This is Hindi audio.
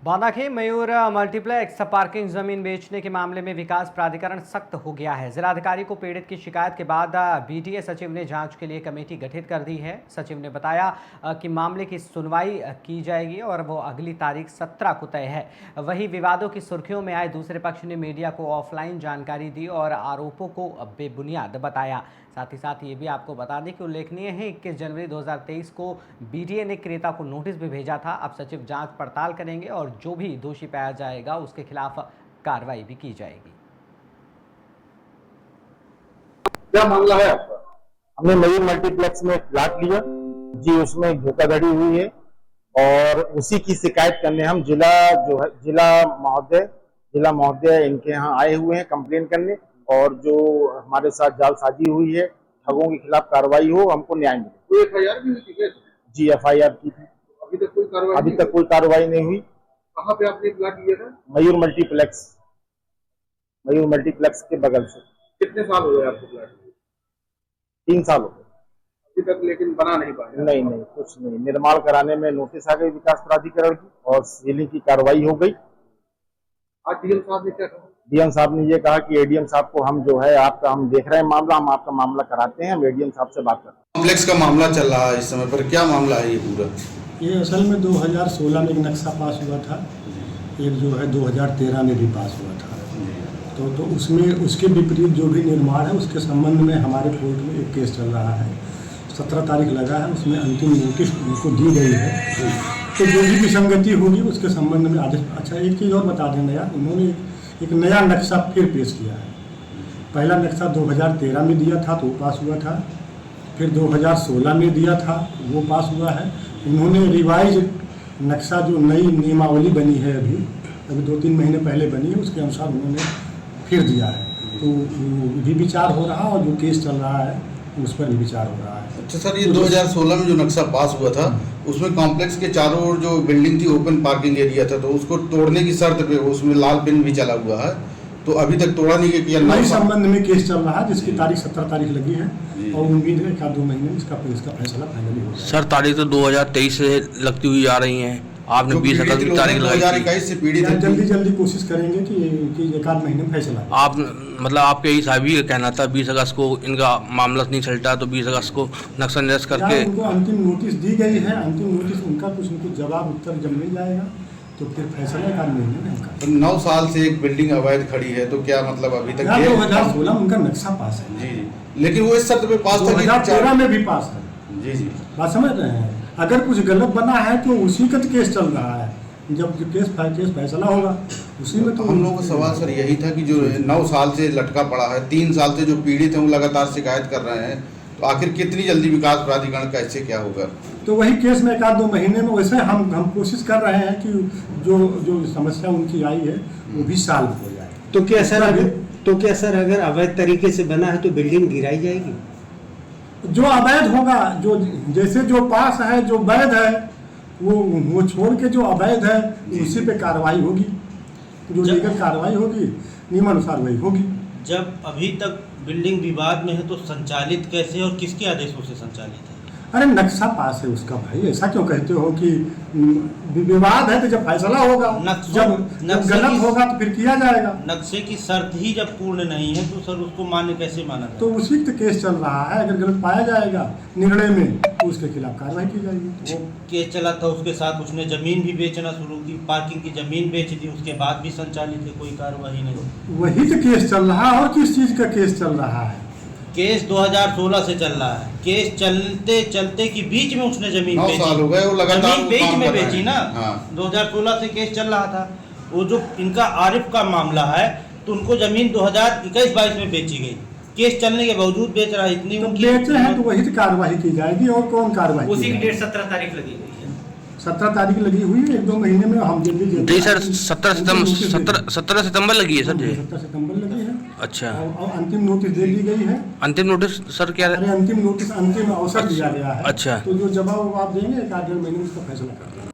बांदा मयूर मल्टीप्लेक्स पार्किंग जमीन बेचने के मामले में विकास प्राधिकरण सख्त हो गया है। जिलाधिकारी को पीड़ित की शिकायत के बाद बीडीए सचिव ने जांच के लिए कमेटी गठित कर दी है। सचिव ने बताया कि मामले की सुनवाई की जाएगी और वो अगली तारीख 17 को तय है। वहीं विवादों की सुर्खियों में आए दूसरे पक्ष ने मीडिया को ऑफलाइन जानकारी दी और आरोपों को बेबुनियाद बताया। साथ ही साथ ये भी आपको बता दें कि उल्लेखनीय है 21 जनवरी 2023 को बीडीए ने क्रेता को नोटिस भी भेजा था। अब सचिव जांच पड़ताल करेंगे और जो भी दोषी पाया जाएगा उसके खिलाफ कार्रवाई भी की जाएगी। क्या मामला है आपका? हमने मयूर मल्टीप्लेक्स में फ्लैट लिया जी, उसमें धोखाधड़ी हुई है और उसी की शिकायत करने हम जिला महोदय इनके यहाँ आए हुए हैं कंप्लेन करने, और जो हमारे साथ जालसाजी हुई है, ठगों के खिलाफ कार्रवाई हो, हमको न्याय मिले। कोई एफआईआर भी हुई थी? जी, एफआईआर की थी। अभी तक कोई कार्रवाई नहीं हुई। कहाँ पे आपने प्लाट लिया था? मयूर मल्टीप्लेक्स के बगल से। कितने साल हो गए आपको प्लाट? 3 साल हो गए अभी तक, लेकिन बना नहीं पाया? नहीं, कुछ नहीं। निर्माण कराने में नोटिस आ गई विकास प्राधिकरण की और सीलिंग की कार्रवाई हो गई। आज डीएम साहब ने क्या कहा? डीएम साहब ने ये कहा कि एडीएम साहब को हम जो है आपका हम देख रहे हैं मामला, हम आपका मामला कराते हैं, हम एडीएम साहब से बात करते हैं। कॉम्प्लेक्स का मामला चल रहा है इस समय पर, क्या मामला है ये पूरा? ये असल में 2016 में एक नक्शा पास हुआ था, एक जो है 2013 में भी पास हुआ था। तो उसमें उसके विपरीत जो भी निर्माण है उसके संबंध में हमारे कोर्ट में एक केस चल रहा है। 17 तारीख लगा है, उसमें अंतिम नोटिस उनको दी गई है। तो जो भी विसंगति होगी उसके संबंध में आदेश। अच्छा, एक चीज़ और बता दें यार, उन्होंने एक नया नक्शा फिर पेश किया है। पहला नक्शा 2013 में दिया था तो वो पास हुआ था, फिर 2016 में दिया था वो पास हुआ है। उन्होंने रिवाइज नक्शा जो नई नियमावली बनी है अभी 2-3 महीने पहले बनी है, उसके अनुसार उन्होंने फिर दिया है। तो भी विचार हो रहा है और जो केस चल रहा है उस पर भी विचार हो रहा है। अच्छा सर, ये 2016 में जो नक्शा पास हुआ था उसमें कॉम्प्लेक्स के चारों ओर जो बिल्डिंग थी ओपन पार्किंग एरिया था, तो उसको तोड़ने की शर्त पे उसमें लाल पिन भी चला हुआ है, तो अभी तक तोड़ा नहीं गया। नए संबंध में केस चल रहा है जिसकी तारीख 17 तारीख लगी है और उम्मीद है 1-2 महीने में इसका फैसला फाइनली होगा। सर, तारीख तो 2023 से लगती हुई आ रही है, आपने 20 अगस्त की तारीख लगाई। 2021 से पीड़ित है। जल्दी कोशिश करेंगे कि 1-8 महीने में फैसला। आप मतलब आपके ही साहब ही कहना था 20 अगस्त को इनका मामला नहीं चलता, तो 20 अगस्त को नक्शा निरस्त करके उनको अंतिम नोटिस दी गई है। अंतिम नोटिस उनका कुछ जवाब उत्तर जब मिल जाएगा तो फिर फैसला 1-8 महीने में होगा। तो 9 साल से एक बिल्डिंग अवैध खड़ी है, तो क्या मतलब अभी तक 2016 उनका नक्शा पास है जी, लेकिन वो इस शर्त पे पास था। 2013 में भी पास है जी। बात समझ रहे हैं? अगर कुछ गलत बना है तो उसी का केस चल रहा है, जब केस फैसला होगा उसी में। तो हम लोगों का सवाल सर यही था कि जो 9 साल से लटका पड़ा है, 3 साल से जो पीड़ित हैं वो लगातार शिकायत कर रहे हैं, तो आखिर कितनी जल्दी विकास प्राधिकरण का इससे क्या होगा? तो वही केस में 1-2 महीने में। वैसे हम कोशिश कर रहे हैं कि जो समस्या उनकी आई है वो भी सॉल्व हो जाए। तो क्या सर अगर अवैध तरीके से बना है तो बिल्डिंग गिराई जाएगी? जो अवैध होगा, जो जैसे जो पास है, जो वैध है वो छोड़ के जो अवैध है उसी पे कार्रवाई होगी, जो लीगल कार्रवाई होगी नियमानुसार वही होगी। जब अभी तक बिल्डिंग विवाद में है तो संचालित कैसे और किसके आदेशों से संचालित है? अरे नक्शा पास है उसका भाई, ऐसा क्यों कहते हो कि विवाद है तो जब फैसला होगा, जब गलत होगा तो फिर किया जाएगा। नक्शे की शर्त ही जब पूर्ण नहीं है तो सर उसको मान्य कैसे माना जाए? तो उसी तो केस चल रहा है, अगर गलत पाया जाएगा निर्णय में तो उसके खिलाफ कार्रवाई की जाएगी। वो केस चला था, उसके साथ उसने जमीन भी बेचना शुरू की, पार्किंग की जमीन बेच दी, उसके बाद भी संचालित है, कोई कार्रवाई नहीं। वही तो केस चल रहा है। और किस चीज का केस चल रहा है? केस 2016 से चल रहा है। केस चलते चलते की बीच में उसने जमीन 9 साल हो गए वो लगातार जमीन बीच में बेची ना। हाँ। 2016 से केस चल रहा था। वो जो इनका आरिफ का मामला है तो उनको जमीन 2021-22 में बेची गई, केस चलने के बावजूद बेच रहा है। इतनी तो बेचे हैं तो वही तो कार्रवाई की जाएगी। और कौन कार्रवाई? उसी की डेट 17 तारीख लगी हुई है। 17 तारीख लगी हुई है, 1-2 महीने में हम जी सर। 17 सितंबर लगी है सर जी। 17 सितंबर लगी है। अच्छा, और अंतिम नोटिस दे दी गई है। अंतिम नोटिस सर क्या? अरे अंतिम नोटिस अंतिम अवसर दिया गया है। अच्छा, तो जो जवाब देंगे 1-8 महीने में उसका फैसला कर देंगे।